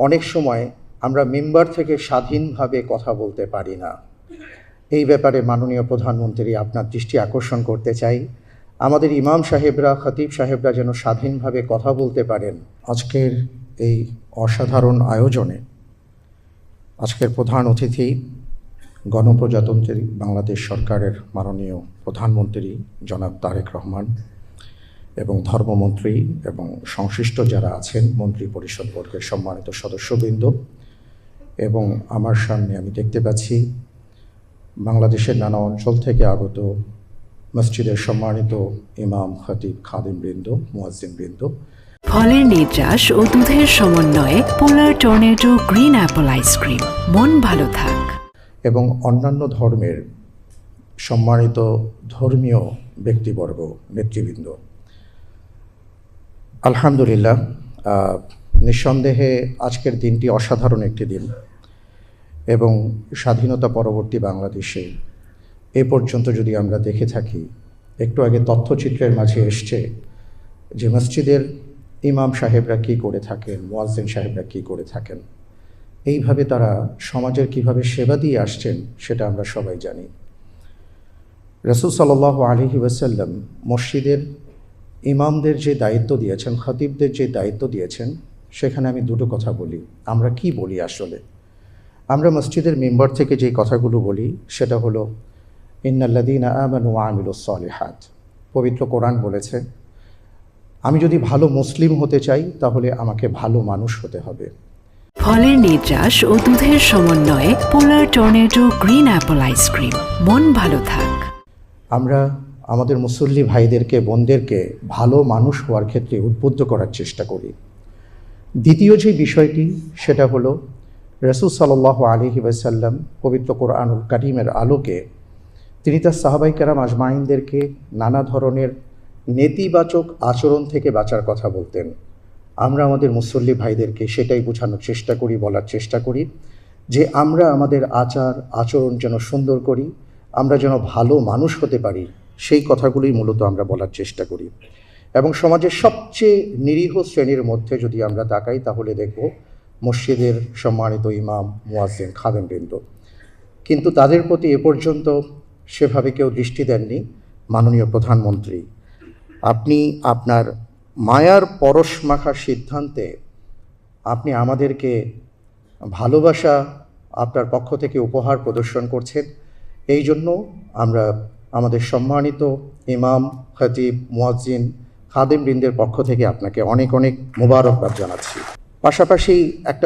অনেক সময় আমরা মেম্বার থেকে স্বাধীনভাবে কথা বলতে পারি না। এই ব্যাপারে মাননীয় প্রধানমন্ত্রী আপনার দৃষ্টি আকর্ষণ করতে চাই। আমাদের ইমাম সাহেবরা, খতিব সাহেবরা যেন স্বাধীনভাবে কথা বলতে পারেন। আজকের এই অসাধারণ আয়োজনে আজকের প্রধান অতিথি গণপ্রজাতন্ত্রী বাংলাদেশ সরকারের মাননীয় প্রধানমন্ত্রী জনাব তারেক রহমান এবং ধর্মমন্ত্রী এবং সংশ্লিষ্ট যারা আছেন মন্ত্রী পরিষদ বর্গের সম্মানিত সদস্যবৃন্দ, এবং আমার সামনে আমি দেখতে পাচ্ছি বাংলাদেশের নানা অঞ্চল থেকে আগত মসজিদের সম্মানিত ইমাম, খতিব, খাদিমবৃন্দ, মুয়াজ্জিনবৃন্দ। ফলের নির্যাস ও দুধের সমন্বয়ে পোলার টর্নেডো গ্রিন অ্যাপল আইসক্রিম, মন ভালো থাক। এবং অন্যান্য ধর্মের সম্মানিত ধর্মীয় ব্যক্তিবর্গ, নেতৃবৃন্দ, আলহামদুলিল্লাহ, নিঃসন্দেহে আজকের দিনটি অসাধারণ একটি দিন এবং স্বাধীনতা পরবর্তী বাংলাদেশে এ পর্যন্ত যদি আমরা দেখে থাকি, একটু আগে তথ্যচিত্রের মাঝে এসছে যে মসজিদের ইমাম সাহেবরা কী করে থাকেন, মুয়াজ্জিন সাহেবরা কী করে থাকেন, এইভাবে তারা সমাজের কিভাবে সেবা দিয়ে আসছেন সেটা আমরা সবাই জানি। রাসূল সাল্লাল্লাহু আলাইহি ওয়াসাল্লাম মসজিদের ইমামদের যে দায়িত্ব দিয়েছেন, খতিবদের যে দায়িত্ব দিয়েছেন, সেখানে আমি দুটো কথা বলি। আমরা কি বলি আসলে? আমরা মসজিদের মেম্বার থেকে যে কথাগুলো বলি সেটা হলো ইন্নাল্লাযীনা আমানু ওয়া আমিলুস সালিহাত। পবিত্র কোরআন বলেছে, আমি যদি ভালো মুসলিম হতে চাই তাহলে আমাকে ভালো মানুষ হতে হবে। ফলের নির্যাস ও দুধের সমন্বয়ে পোলার টর্নেডো গ্রিন অ্যাপল আইসক্রিম, মন ভালো থাক। আমরা আমাদের মুসল্লি ভাইদেরকে, বোনদেরকে ভালো মানুষ হওয়ার ক্ষেত্রে উদ্বুদ্ধ করার চেষ্টা করি। দ্বিতীয় যে বিষয়টি সেটা হলো রাসূল সাল্লাল্লাহু আলাইহি ওয়াসাল্লাম পবিত্র কোরআনুল কারীমের আলোকে তিনি তার সাহাবায়ে কেরাম আজমাইনদেরকে নানা ধরনের নেতিবাচক আচরণ থেকে বাঁচার কথা বলতেন। আমরা আমাদের মুসল্লি ভাইদেরকে সেটাই বোঝানোর চেষ্টা করি, বলার চেষ্টা করি যে আমরা আমাদের আচার আচরণ যেন সুন্দর করি, আমরা যেন ভালো মানুষ হতে পারি, সেই কথাগুলোই মূলত আমরা বলার চেষ্টা করি। এবং সমাজের সবচেয়ে নিরীহ শ্রেণীর মধ্যে যদি আমরা তাকাই তাহলে দেখব মসজিদের সম্মানিত ইমাম, মুয়াজ্জিন, খাদেমবৃন্দ। কিন্তু তাদের প্রতি এ পর্যন্ত সেভাবে কেউ দৃষ্টি দেননি। মাননীয় প্রধানমন্ত্রী, আপনি আপনার মায়ার পরশ মাখার সিদ্ধান্তে আপনি আমাদেরকে ভালোবাসা আপনার পক্ষ থেকে উপহার প্রদর্শন করছেন। এই জন্য আমরা আমাদের সম্মানিত ইমাম, খতিব, মুয়াজ্জিন, খাদেমবৃন্দের পক্ষ থেকে আপনাকে অনেক অনেক মোবারকবাদ জানাচ্ছি। পাশাপাশি একটা